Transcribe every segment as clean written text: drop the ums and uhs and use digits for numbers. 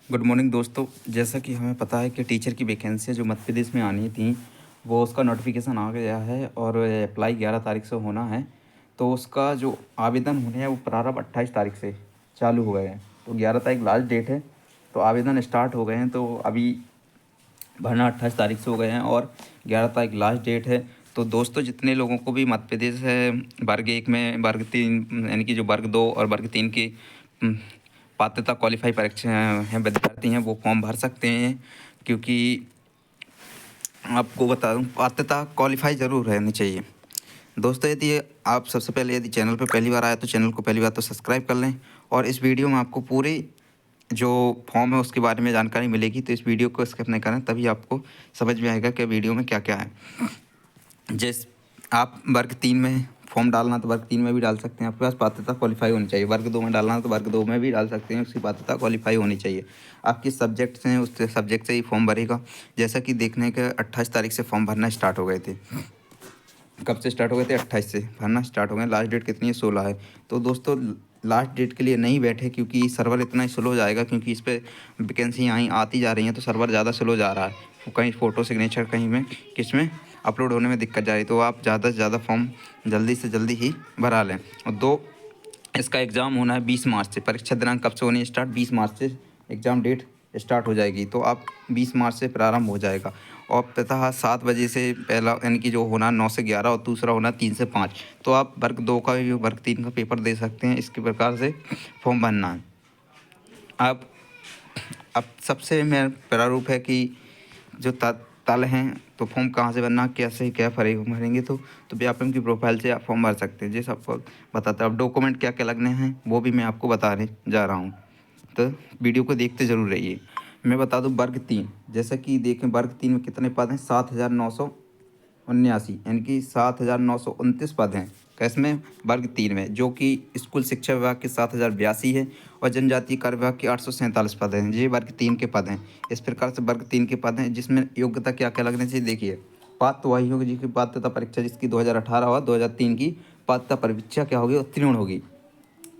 Good morning दोस्तों। जैसा कि हमें पता है कि टीचर की वैकेंसियाँ जो मध्य प्रदेश में आनी थी वो उसका नोटिफिकेशन आ गया है और अप्लाई 11 तारीख से होना है। तो उसका जो आवेदन होने हैं वो प्रारंभ 28 तारीख से चालू हो गए हैं। तो 11 तारीख लास्ट डेट है। तो आवेदन स्टार्ट हो गए हैं। तो अभी भरना 28 तारीख से हो गए हैं और 11 तारीख लास्ट डेट है। तो दोस्तों जितने लोगों को भी मध्य प्रदेश है वर्ग 1 में वर्ग 3 यानी कि जो वर्ग 2 और वर्ग 3 की पात्रता क्वालिफाई परीक्षा हैं विद्यार्थी हैं वो फॉर्म भर सकते हैं। क्योंकि आपको बता दूं पात्रता क्वालिफाई ज़रूर रहनी चाहिए। दोस्तों यदि आप सबसे पहले यदि चैनल पर पहली बार आए तो चैनल को पहली बार तो सब्सक्राइब कर लें। और इस वीडियो में आपको पूरी जो फॉर्म है उसके बारे में जानकारी मिलेगी। तो इस वीडियो को स्किप नहीं करें, तभी आपको समझ में आएगा कि वीडियो में क्या क्या है। जैसे आप वर्ग 3 में फॉर्म डालना तो वर्ग 3 में भी डाल सकते हैं, आपके पास पात्रता क्वालिफाई होनी चाहिए। वर्ग 2 में डालना तो वर्ग 2 में भी डाल सकते हैं, उसकी पात्रता क्वालिफाई होनी चाहिए। आप किस सब्जेक्ट से हैं उस सब्जेक्ट से ही फॉर्म भरेगा। जैसा कि देखने के 28 तारीख से फॉर्म भरना स्टार्ट हो गए थे। कब से स्टार्ट हो गए थे? 28 से भरना स्टार्ट हो गए। लास्ट डेट कितनी है? 16 है। तो दोस्तों लास्ट डेट के लिए नहीं बैठे, क्योंकि सर्वर इतना स्लो हो जाएगा, क्योंकि इस पर वैकेंसी आई आती जा रही हैं तो सर्वर ज़्यादा स्लो जा रहा है। कहीं फ़ोटो सिग्नेचर कहीं में किस में अपलोड होने में दिक्कत जा रही है। तो आप ज़्यादा से ज़्यादा फॉर्म जल्दी से जल्दी ही भरा लें। और दो इसका एग्ज़ाम होना है 20 मार्च से। परीक्षा दिनांक कब से होनी है स्टार्ट? 20 मार्च से एग्ज़ाम डेट स्टार्ट हो जाएगी। तो आप 20 मार्च से प्रारंभ हो जाएगा। और प्रातः 7 बजे से पहला यानी कि जो होना 9 से 11 और दूसरा होना 3 से 5। तो आप वर्ग 2 का भी वर्ग 3 का पेपर दे सकते हैं। इसके प्रकार से फॉर्म भरना है। आप अब सबसे मेरा प्रारूप है कि जो तल हैं तो फॉर्म कहाँ से भरना, कैसे क्या भरेंगे। तो व्यापम की प्रोफाइल से आप फॉर्म भर सकते हैं। जैसे आपको बताता है। अब डॉक्यूमेंट क्या क्या लगने हैं वो भी मैं आपको बताने जा रहा हूँ। तो वीडियो को देखते ज़रूर रहिए। मैं बता दूं वर्ग 3, जैसा कि देखें वर्ग 3 में कितने पद हैं? 7,979 यानी कि 7,929 पद हैं। कैसमें? वर्ग 3 में, जो कि स्कूल शिक्षा विभाग के 7,082 है और जनजातीय कार्य विभाग के 847 पद हैं। ये वर्ग 3 के पद हैं। इस प्रकार से वर्ग 3 के पद हैं, जिसमें योग्यता क्या क्या लगनी चाहिए देखिए। पात्र तो वही होगी जिसकी पात्रता परीक्षा जिसकी 2018 और 2003 की पात्रता परीक्षा क्या होगी? उत्तीर्ण होगी।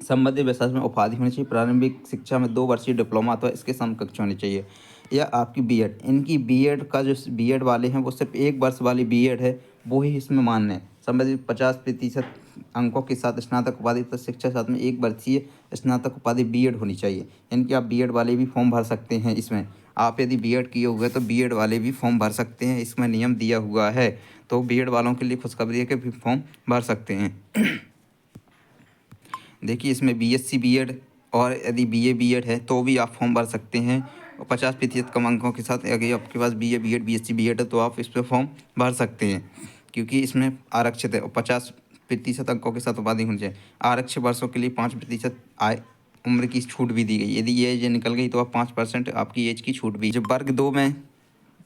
संबंधित विषय में उपाधि होनी चाहिए। प्रारंभिक शिक्षा में 2 वर्षीय डिप्लोमा अथवा इसके समकक्ष होनी चाहिए। या आपकी बीएड, इनकी बीएड का जो बीएड वाले हैं वो सिर्फ 1 वर्ष वाली बीएड है वो ही इसमें मान्य है। संबंधित 50% अंकों के साथ स्नातक उपाधि तथा शिक्षा साथ में 1 वर्षीय स्नातक उपाधि बीएड होनी चाहिए। यानी कि आप बीएड वाले भी फॉर्म भर सकते हैं। इसमें आप यदि बीएड किए हुए तो बीएड वाले भी फॉर्म भर सकते हैं। इसमें नियम दिया हुआ है। तो बीएड वालों के लिए खुशखबरी है कि भी फॉर्म भर सकते हैं। देखिए इसमें बीएससी बीएड और यदि बीए बीएड है तो भी आप फॉर्म भर सकते हैं। और 50% कम अंकों के साथ अगर आपके पास बीए बीएड बीएससी बीएड है तो आप इस पर फॉर्म भर सकते हैं, क्योंकि इसमें आरक्षित है। और 50% अंकों के साथ उपाधि होनी चाहिए। आरक्षित वर्षों के लिए 5% आय उम्र की छूट भी दी गई। यदि ये एज निकल गई तो आप 5% आपकी एज की छूट भी। जो वर्ग 2 में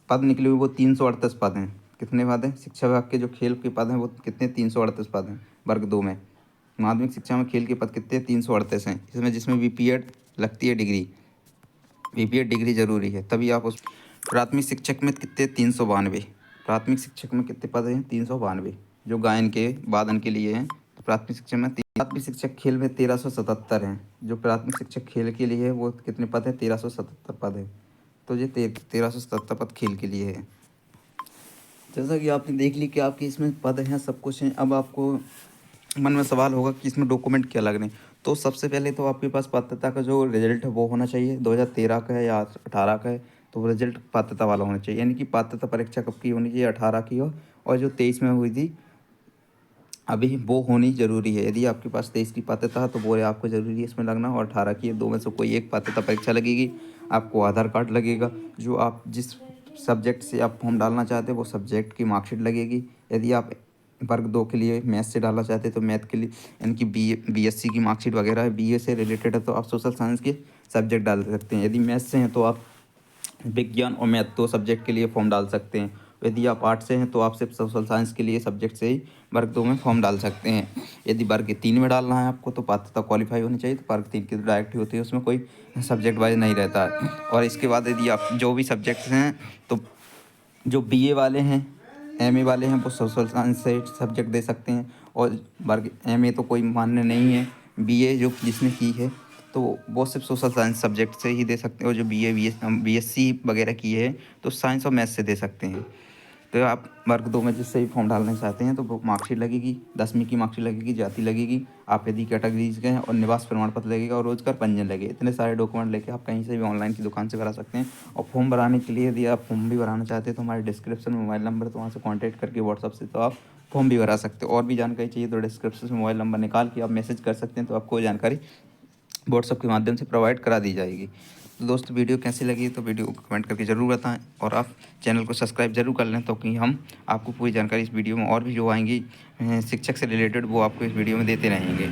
पद निकले हुए वो 338 पद हैं। कितने पद हैं? शिक्षा विभाग के जो खेल के पद हैं वो कितने? 338 पद हैं वर्ग 2 में। माध्यमिक शिक्षा में खेल के पद कितने? 338 हैं। इसमें जिसमें बीपीएड लगती है डिग्री, बीपीएड डिग्री जरूरी है तभी आप उस। प्राथमिक शिक्षक में कितने? 392। प्राथमिक शिक्षक में कितने पद हैं? 392, जो गायन के वादन के लिए हैं। तो प्राथमिक शिक्षक में प्राथमिक शिक्षक खेल में 1377 हैं। जो प्राथमिक शिक्षक खेल के लिए है वो कितने पद हैं? 1377 पद है। तो ये 1377 पद खेल के लिए है। जैसा कि आपने देख ली कि आपके इसमें पद हैं, सब कुछ हैं। अब आपको मन में सवाल होगा कि इसमें डॉक्यूमेंट क्या लगने। तो सबसे पहले तो आपके पास पात्रता का जो रिजल्ट है वो होना चाहिए। 2013 का है या 18 का है तो वो रिजल्ट पात्रता वाला होना चाहिए। यानी कि पात्रता परीक्षा कब की होनी चाहिए? 18 की हो। और जो 23 में हुई थी अभी वो होनी ज़रूरी है। यदि आपके पास 23 की पात्रता है तो वो आपको ज़रूरी है इसमें लगना। और 18 की है, दो में से कोई एक पात्रता परीक्षा लगेगी। आपको आधार कार्ड लगेगा, जो आप जिस सब्जेक्ट से आप फॉर्म डालना चाहते हैं वो सब्जेक्ट की मार्कशीट लगेगी। यदि आप वर्ग 2 के लिए मैथ से डालना चाहते हैं तो मैथ के लिए यानी कि बीएससी की मार्कशीट वगैरह है। बीए से रिलेटेड है तो आप सोशल साइंस के सब्जेक्ट डाल सकते हैं। यदि मैथ से हैं तो आप विज्ञान और मैथ 2 सब्जेक्ट के लिए फॉर्म डाल सकते हैं। यदि आप आर्ट से हैं तो आप सिर्फ सोशल साइंस के लिए सब्जेक्ट से ही वर्ग 2 में फॉर्म डाल सकते हैं। यदि वर्ग 3 में डालना है आपको तो पात्रता क्वालिफाई होनी चाहिए। तो वर्ग 3 की तो डायरेक्ट ही होती है, उसमें कोई सब्जेक्ट वाइज नहीं रहता है। और इसके बाद यदि आप जो भी सब्जेक्ट्स हैं तो जो बीए वाले हैं, एमए वाले हैं वो सोशल साइंस से सब्जेक्ट दे सकते हैं। और वर्ग एमए तो कोई मान्य नहीं है। बीए जो जिसने की है तो वो सिर्फ सोशल साइंस सब्जेक्ट से ही दे सकते हो। जो बीए बीएससी वगैरह किए हैं तो साइंस और मैथ्स से दे सकते हैं। तो आप वर्ग 2 में जिससे भी फॉर्म डालना चाहते हैं तो वो मार्कशीट लगेगी, 10वीं की मार्कशीट लगेगी, जाति लगेगी, आप यदि कैटेगरीज के हैं, और निवास प्रमाण पत्र लगेगा और रोजगार पंजीयन लगेगा। इतने सारे डॉक्यूमेंट लेके आप कहीं से भी ऑनलाइन की दुकान से भरा सकते हैं। और फॉर्म भराने के लिए यदि आप फॉर्म भी भराना चाहते हैं तो हमारे डिस्क्रिप्शन में मोबाइल नंबर, तो वहाँ से कॉन्टैक्ट करके व्हाट्सअप से तो आप फॉर्म भी भरा सकते हो। और भी जानकारी चाहिए तो डिस्क्रिप्शन से मोबाइल नंबर निकाल के आप मैसेज कर सकते हैं, तो आपको जानकारी व्हाट्सअप के माध्यम से प्रोवाइड करा दी जाएगी। तो दोस्त वीडियो कैसी लगी तो वीडियो को कमेंट करके ज़रूर बताएं, और आप चैनल को सब्सक्राइब जरूर कर लें, तो कि हम आपको पूरी जानकारी इस वीडियो में और भी जो आएंगी शिक्षक से रिलेटेड वो आपको इस वीडियो में देते रहेंगे।